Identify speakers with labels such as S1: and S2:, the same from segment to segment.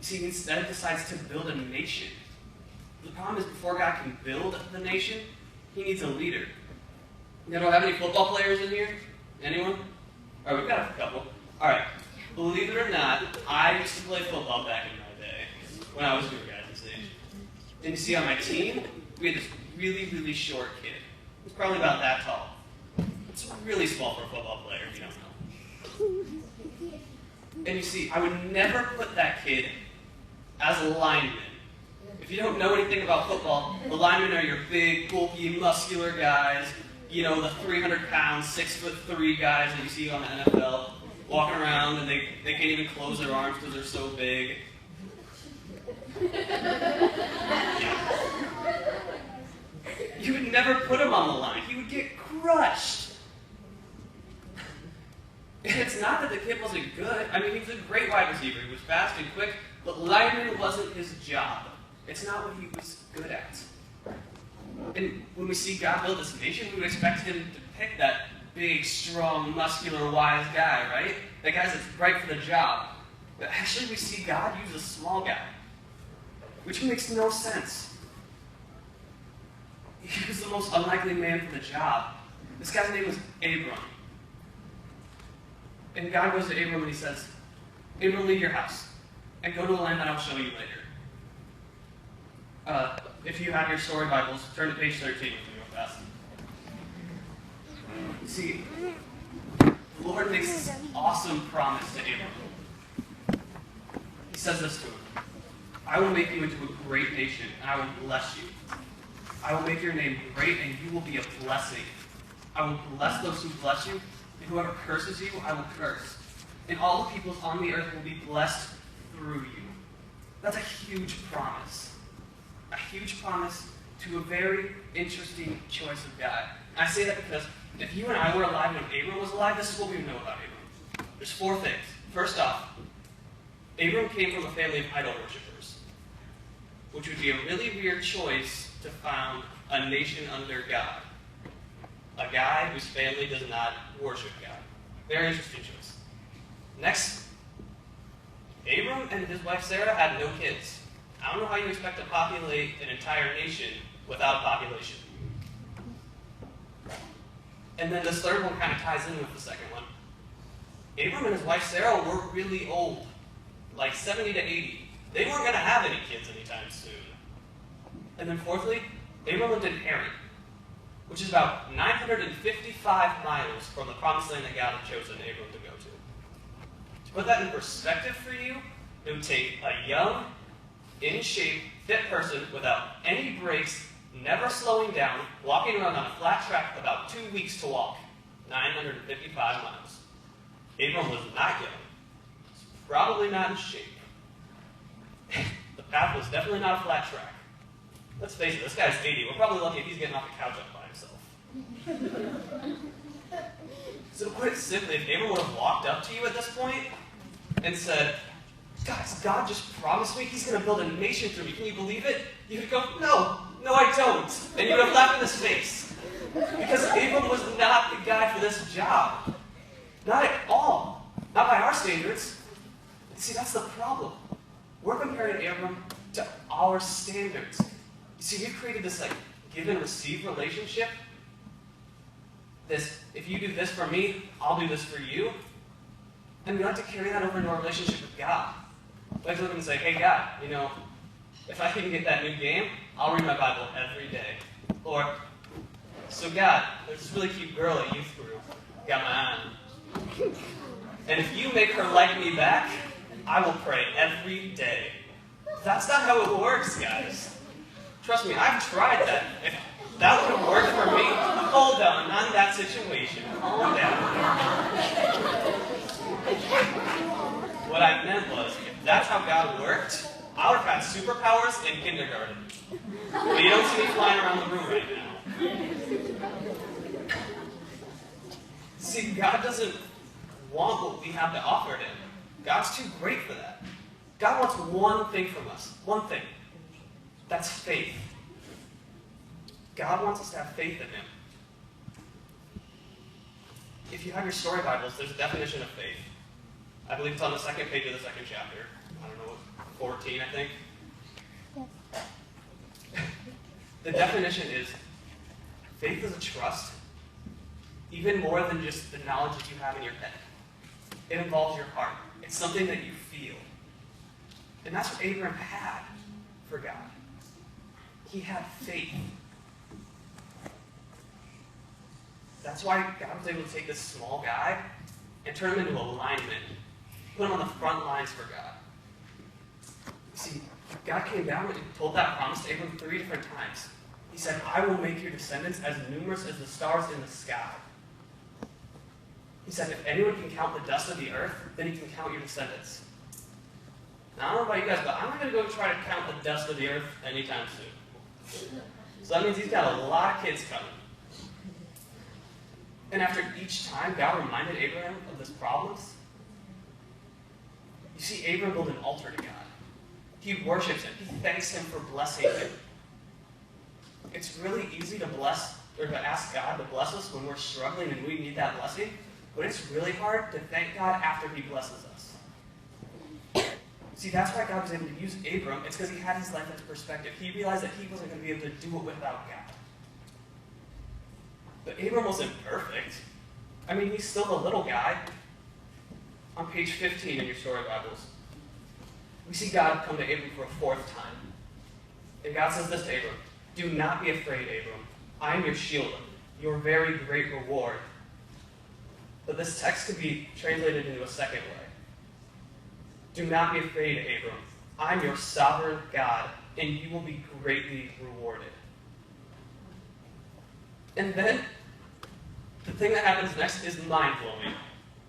S1: see, he instead decides to build a nation. The problem is, before God can build the nation, he needs a leader. You don't have any football players in here? Anyone? All right, we've got a couple. All right. Believe it or not, I used to play football back in my day, when I was your guys' age. And you see, on my team, we had this really, really short kid. He was probably about that tall. It's really small for a football player, if you don't know. And you see, I would never put that kid as a lineman. If you don't know anything about football, the linemen are your big, bulky, muscular guys. You know, the 300-pound, 6'3" guys that you see on the NFL, walking around and they can't even close their arms because they're so big. You would never put him on the line. He would get crushed. And it's not that the kid wasn't good. I mean, he was a great wide receiver. He was fast and quick, but lineman wasn't his job. It's not what he was good at. And when we see God build this nation, we would expect him to pick that big, strong, muscular, wise guy, right? That guy that's right for the job. But actually, we see God use a small guy, which makes no sense. He was the most unlikely man for the job. This guy's name was Abram. And God goes to Abram and he says, Abram, leave your house and go to the land that I'll show you later. If you have your story Bibles, turn to page 13 with me real fast. You see, the Lord makes this awesome promise to Abram. He says this to him, I will make you into a great nation, and I will bless you. I will make your name great, and you will be a blessing. I will bless those who bless you, and whoever curses you, I will curse. And all the peoples on the earth will be blessed through you. That's a huge promise. A huge promise to a very interesting choice of God. And I say that because if you and I were alive when Abram was alive, this is what we would know about Abram. There's 4 things. First off, Abram came from a family of idol worshippers, which would be a really weird choice to found a nation under God. A guy whose family does not worship God. Very interesting choice. Next, Abram and his wife Sarah had no kids. I don't know how you expect to populate an entire nation without a population. And then this third one kind of ties in with the second one. Abram and his wife Sarah were really old, like 70 to 80. They weren't going to have any kids anytime soon. And then fourthly, Abram lived in Haran, which is about 955 miles from the promised land that God had chosen Abram to go to. To put that in perspective for you, it would take a young, in shape, fit person without any brakes, never slowing down, walking around on a flat track about 2 weeks to walk 955 miles. Abram was not young. He was probably not in shape. The path was definitely not a flat track. Let's face it, this guy's 80. We're probably lucky if he's getting off the couch up by himself. So to put it simply, if Abram would have walked up to you at this point and said, guys, God just promised me he's going to build a nation through me. Can you believe it? You would go, no, I don't. And you would have laughed in his face. Because Abram was not the guy for this job. Not at all. Not by our standards. See, that's the problem. We're comparing Abram to our standards. You see, we've created this give and receive relationship. This, if you do this for me, I'll do this for you. And we like to carry that over into our relationship with God. We like to look and say, hey God, if I can get that new game, I'll read my Bible every day. Or, so God, there's this really cute girl at youth group. Got my eye on. And if you make her like me back, I will pray every day. That's not how it works, guys. Trust me, I've tried that. If that would have worked for me, hold on, not in that situation. Calm down. What I meant was, if that's how God worked, I would have had superpowers in kindergarten. But you don't see me flying around the room right now. See, God doesn't want what we have to offer him. God's too great for that. God wants one thing from us. One thing. That's faith. God wants us to have faith in him. If you have your story Bibles, there's a definition of faith. I believe it's on the second page of the second chapter. I don't know what 14, I think. The definition is, faith is a trust, even more than just the knowledge that you have in your head. It involves your heart. It's something that you feel. And that's what Abraham had for God. He had faith. That's why God was able to take this small guy and turn him into a lineman. Put him on the front lines for God. You see, God came down and told that promise to Abraham 3 different times. He said, I will make your descendants as numerous as the stars in the sky. He said, if anyone can count the dust of the earth, then he can count your descendants. Now, I don't know about you guys, but I'm not going to go try to count the dust of the earth anytime soon. So that means he's got a lot of kids coming. And after each time, God reminded Abraham of his problems. You see, Abraham built an altar to God. He worships him. He thanks him for blessing him. It's really easy to bless, or to ask God to bless us when we're struggling and we need that blessing. But it's really hard to thank God after he blesses us. See, that's why God was able to use Abram. It's because he had his life into perspective. He realized that he wasn't going to be able to do it without God. But Abram wasn't perfect. I mean, he's still the little guy. On page 15 in your story Bibles, we see God come to Abram for a 4th time. And God says this to Abram, do not be afraid, Abram. I am your shield, your very great reward. But this text could be translated into a second way. Do not be afraid, Abram. I'm your sovereign God, and you will be greatly rewarded. And then, the thing that happens next is mind-blowing.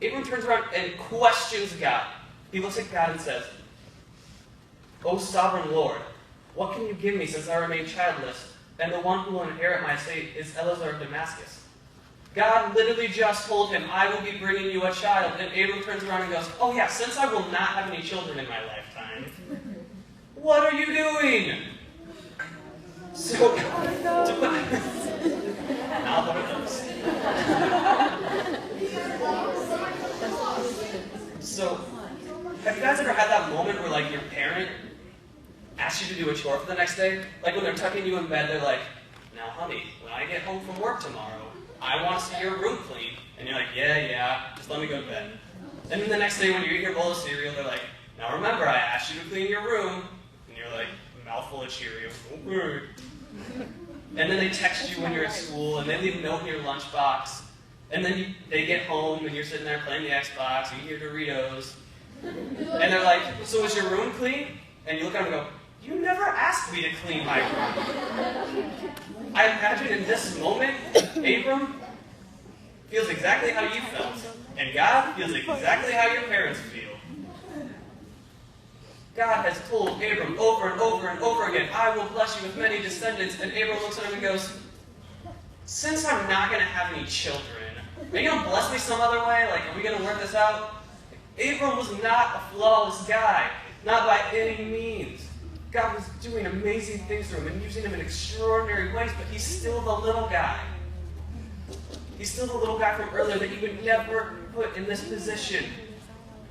S1: Abram turns around and questions God. He looks at God and says, O sovereign Lord, what can you give me since I remain childless, and the one who will inherit my estate is Eliezer of Damascus? God literally just told him, I will be bringing you a child. And Abram turns around and goes, oh yeah, since I will not have any children in my lifetime, what are you doing? So, not one of those. So, have you guys ever had that moment where like your parent asks you to do a chore for the next day? Like when they're tucking you in bed, they're like, now honey, when I get home from work tomorrow, I want to see your room clean. And you're like, yeah, just let me go to bed. And then the next day when you eat your bowl of cereal, they're like, now remember, I asked you to clean your room. And you're like, mouthful of Cheerios. Okay. And then they text you when you're at school, and they leave a note in your lunchbox. And then they get home, and you're sitting there playing the Xbox, eating your Doritos. And they're like, so is your room clean? And you look at them and go, you never asked me to clean my room. I imagine in this moment, Abram feels exactly how you felt. And God feels exactly how your parents feel. God has told Abram over and over and over again, I will bless you with many descendants. And Abram looks at him and goes, since I'm not going to have any children, are you going to bless me some other way? Like, are we going to work this out? Abram was not a flawless guy. Not by any means. God was doing amazing things through him and using him in extraordinary ways, but he's still the little guy. He's still the little guy from earlier that you would never put in this position.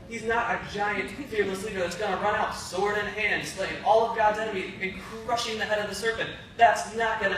S1: He's not a giant, fearless leader that's going to run out sword in hand, slaying all of God's enemies and crushing the head of the serpent. That's not going to